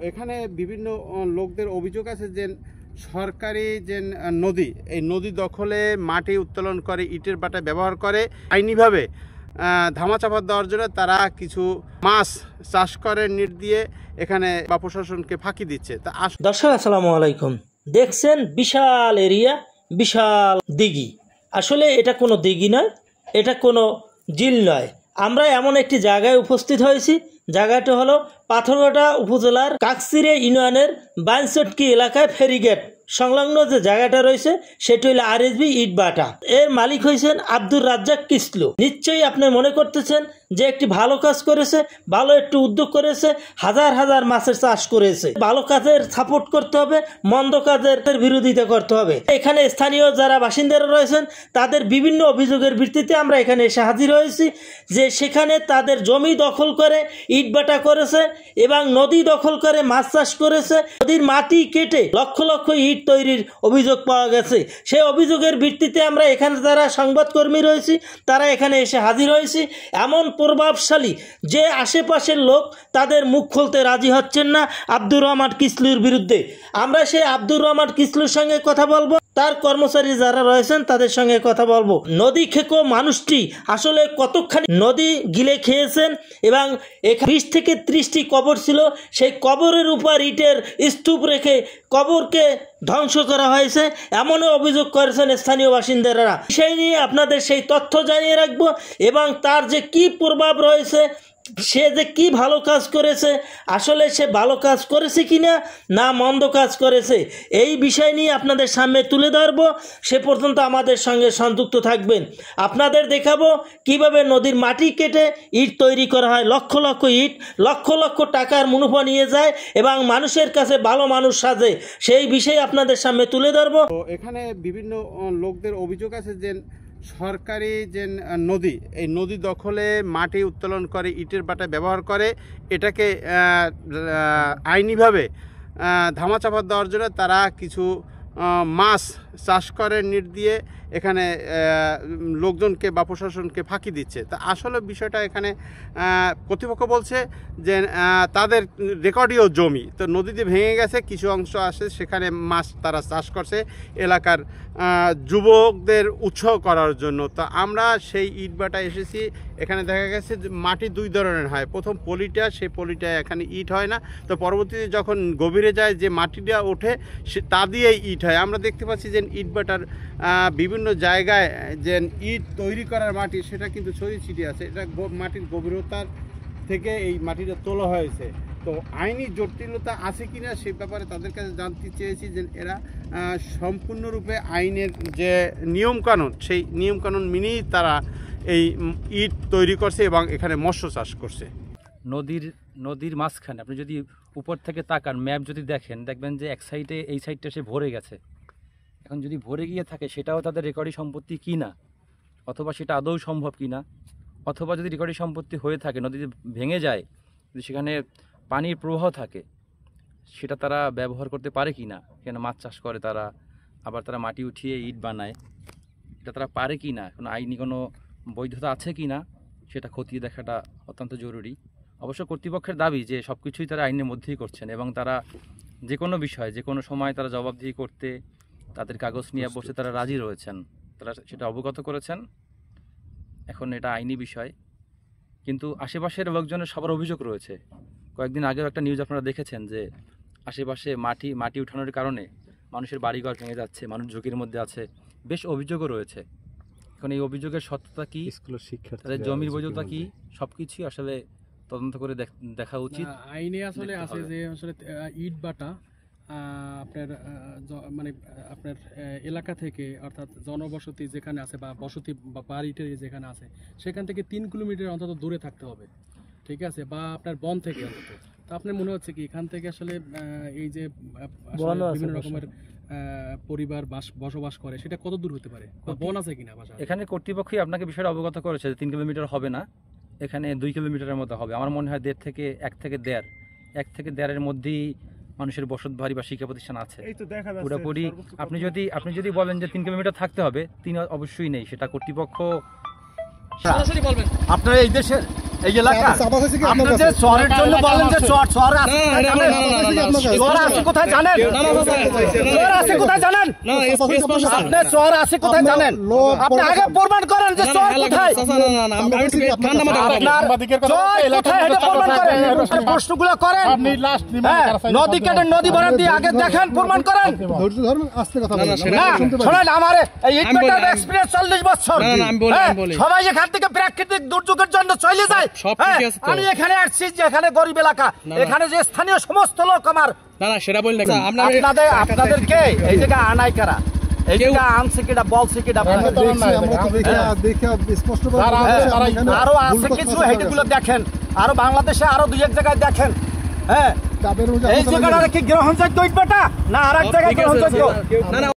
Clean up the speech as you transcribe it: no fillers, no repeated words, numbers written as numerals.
এখানে বিভিন্ন লোকদের অভিযোগ আছে যে সরকারি যে নদী, এই নদী দখলে মাটি উত্তোলন করে ইটের বাটা ব্যবহার করে আইনিভাবে ধামাচাপা দেওয়ার জন্য তারা কিছু মাছ চাষ করে নেট দিয়ে এখানে বা প্রশাসনকে ফাঁকি দিচ্ছে। তা দর্শক আসসালামু আলাইকুম, দেখছেন বিশাল এরিয়া, বিশাল দিঘি। আসলে এটা কোনো দিঘি নয়, এটা কোনো জিল নয়। আমরা এমন একটি জায়গায় উপস্থিত হয়েছি, জায়গাটা হলো পাথরঘাটা উপজেলার কাকচিরে ইউনিয়নের বাইনচটকি এলাকায় ফেরিগেট সংলগ্ন যে জায়গাটা রয়েছে সেটি হলো আরএসবি ইটবাটা। এর মালিক হয়েছেন আব্দুর রাজ্জাক কিসলু। নিশ্চয়ই আপনি মনে করতেছেন যে একটি ভালো কাজ করেছে, ভালো একটি উদ্যোগ করেছে, হাজার হাজার মাছের চাষ করেছে। ভালো কাজের সাপোর্ট করতে হবে, মন্দ কাজের বিরোধিতা করতে হবে। এখানে স্থানীয় যারা বাসিন্দারা রয়েছেন তাদের বিভিন্ন অভিযোগের ভিত্তিতে আমরা এখানে এসে হাজির হয়েছি যে সেখানে তাদের জমি দখল করে ইটবাটা করেছে এবং নদী দখল করে মাছ চাষ করেছে। নদীর মাটি কেটে লক্ষ লক্ষ ইট তৈরির অভিযোগ পাওয়া গেছে। সেই অভিযোগের ভিত্তিতে আমরা এখানে যারা সংবাদকর্মী রয়েছি তারা এখানে এসে হাজির হয়েছি। এমন প্রভাবশালী যে আশেপাশের লোক তাদের মুখ খুলতে রাজি হচ্ছেন না আব্দুর রহমান কিসলুর বিরুদ্ধে। আমরা সেই আব্দুর রহমান কিসলুর সঙ্গে কথা বলবো, তার কর্মচারী যারা রয়েছেন তাদের সঙ্গে কথা বলবো। নদী খেকো মানুষটি আসলে কতখানি নদী গিলে খেয়েছেন এবং 20 থেকে 30টি কবর ছিল, সেই কবরের উপর ইটের স্তূপ রেখে কবরকে ধ্বংস করা হয়েছে এমনও অভিযোগ করেছেন স্থানীয় বাসিন্দারা। সেই নিয়ে আপনাদের সেই তথ্য জানিয়ে রাখবো এবং তার যে কি প্রভাব রয়েছে, সে যে কি ভালো কাজ করেছে, আসলে সে ভালো কাজ করেছে কিনা না মন্দ কাজ করেছে, এই বিষয় নিয়ে আপনাদের সামনে তুলে ধরবো। সে পর্যন্ত আমাদের সঙ্গে সংযুক্ত থাকবেন। আপনাদের দেখাবো কিভাবে নদীর মাটি কেটে ইট তৈরি করা হয়। লক্ষ লক্ষ ইট লক্ষ লক্ষ টাকার মুনাফা নিয়ে যায় এবং মানুষের কাছে ভালো মানুষ সাজে, সেই বিষয়ে আপনাদের সামনে তুলে ধরবো। এখানে বিভিন্ন লোকদের অভিযোগ আছে যে সরকারি যে নদী, এই নদী দখলে মাটি উত্তোলন করে ইটের বাটা ব্যবহার করে এটাকে আইনিভাবে ধামাচাপা দেওয়ার জন্য তারা কিছু মাছ চাষ করে নেট দিয়ে এখানে লোকজনকে বা প্রশাসনকে ফাঁকি দিচ্ছে। তা আসলে বিষয়টা এখানে কর্তৃপক্ষ বলছে যে তাদের রেকর্ডীয় জমি তো নদীতে ভেঙে গেছে, কিছু অংশ আসে সেখানে মাছ তারা চাষ করছে এলাকার যুবকদের উৎসাহ করার জন্য। তো আমরা সেই ইটবাটা এসেছি, এখানে দেখা গেছে যে মাটি দুই ধরনের হয়। প্রথম পলিটা, সেই পলিটা এখানে ইট হয় না, তো পরবর্তীতে যখন গভীরে যায় যে মাটিটা ওঠে সে তা দিয়েই ইট হয়। আমরা দেখতে পাচ্ছি যে ইটবাটার বিভিন্ন জায়গায় যে ইট তৈরি করার মাটি সেটা কিন্তু ছড়িয়ে ছিটিয়ে আছে। এটা মাটির গভীরতার থেকে এই মাটিটা তোলা হয়েছে। তো আইনি জটিলতা আছে কিনা সে ব্যাপারে তাদের কাছে জানতে চেয়েছি যে এরা সম্পূর্ণরূপে আইনের যে নিয়মকানুন সেই নিয়মকানুন মেনেই তারা এই ইট তৈরি করছে এবং এখানে মৎস্য চাষ করছে। নদীর মাঝখানে আপনি যদি উপর থেকে তাকান, ম্যাপ যদি দেখেন, দেখবেন যে এক সাইডে এই সাইডটা সে ভরে গেছে। এখন যদি ভরে গিয়ে থাকে সেটাও তাদের রেকর্ডি সম্পত্তি কি না, অথবা সেটা আদৌ সম্ভব কি না, অথবা যদি রেকর্ডি সম্পত্তি হয়ে থাকে, নদীতে ভেঙে যায়, যদি সেখানে পানির প্রবাহ থাকে, সেটা তারা ব্যবহার করতে পারে কি না। এখানে মাছ চাষ করে তারা, আবার তারা মাটি উঠিয়ে ইট বানায়, এটা তারা পারে কি না, কোনো আইনি কোনো বৈধতা আছে কি না সেটা খতিয়ে দেখাটা অত্যন্ত জরুরি। অবশ্য কর্তৃপক্ষের দাবি যে সব কিছুই তারা আইনের মধ্যেই করছেন এবং তারা যে কোনো বিষয় যে কোনো সময় তারা জবাবদিহি করতে তাদের কাগজ নিয়ে বসে তারা রাজি রয়েছেন, তারা সেটা অবগত করেছেন। এখন এটা আইনি বিষয়, কিন্তু আশেপাশের লোকজনের সবার অভিযোগ রয়েছে। কয়েকদিন আগেও একটা নিউজ আপনারা দেখেছেন যে আশেপাশে মাটি উঠানোর কারণে মানুষের বাড়িঘর ভেঙে যাচ্ছে, মানুষ ঝুঁকির মধ্যে আছে, বেশ অভিযোগও রয়েছে। এখন এই অভিযোগের সত্যতা কি, তাদের জমির বৈধতা কি, সব কিছুই আসলে তদন্ত করে দেখা উচিত। আইনে আসলে আছে যে আসলে ইট বাটা আপনার মানে আপনার এলাকা থেকে, অর্থাৎ জনবসতি যেখানে আছে বা বসতি বা বাড়িটা যেখানে আছে সেখান থেকে 3 কিলোমিটার অন্তত দূরে থাকতে হবে, ঠিক আছে, বা আপনার বন থেকে অন্তত। তো আপনার মনে হচ্ছে কি এখান থেকে আসলে এই যে বিভিন্ন রকমের পরিবার বসবাস করে সেটা কত দূর হতে পারে, বন আছে কিনা বাসা? এখানে কর্তৃপক্ষই আপনাকে বিষয়টা অবগত করেছে যে 3 কিলোমিটার হবে না, এখানে 2 কিলোমিটারের মতো হবে। আমার মনে হয় 1 থেকে 1.5 মধ্যেই মানুষের বসত বাড়ি বা শিক্ষা প্রতিষ্ঠান আছে পুরোপুরি। আপনি যদি বলেন যে 3 কিলোমিটার থাকতে হবে, 3 অবশ্যই নেই, সেটা কর্তৃপক্ষ সরাসরি বলবেন। আপনারা এই দেশের এই এলাকা আপনি যে চরের জন্য বলেন যে চর চর আছে চর আছে কোথায় জানেন চর আছে কোথায় জানেন আপনি চর আছে কোথায় জানেন আপনি আগে প্রমাণ করেন যে চর কোথায় আপনার চর কোথায় এটা প্রমাণ করেন প্রশ্নগুলো করেন নদী কেটে নদী ভরাট দিয়ে আগে দেখেন প্রমাণ করেন শোনেন আমার এই ইটভাটার এক্সপেরিয়েন্স 40 বছর সবাই এখান থেকে প্রাকৃতিক দুর্যোগের জন্য চলে যায় আমি এখানে আসছি যে এখানে গরিব এলাকা এখানে যে স্থানীয় সমস্ত লোক আমার সেটা বলি না আপনাদেরকে এই জায়গা আনাই কারা এই জায়গা আনছে কিনা বলছে কিনা আরো আছে কিছু হেডিগুলো দেখেন আরো বাংলাদেশে আরো 2-1 জায়গায় দেখেন হ্যাঁ এই জায়গাটা কি গ্রহণযোগ্য ইটভাটা না আর এক জায়গায় গ্রহণযোগ্য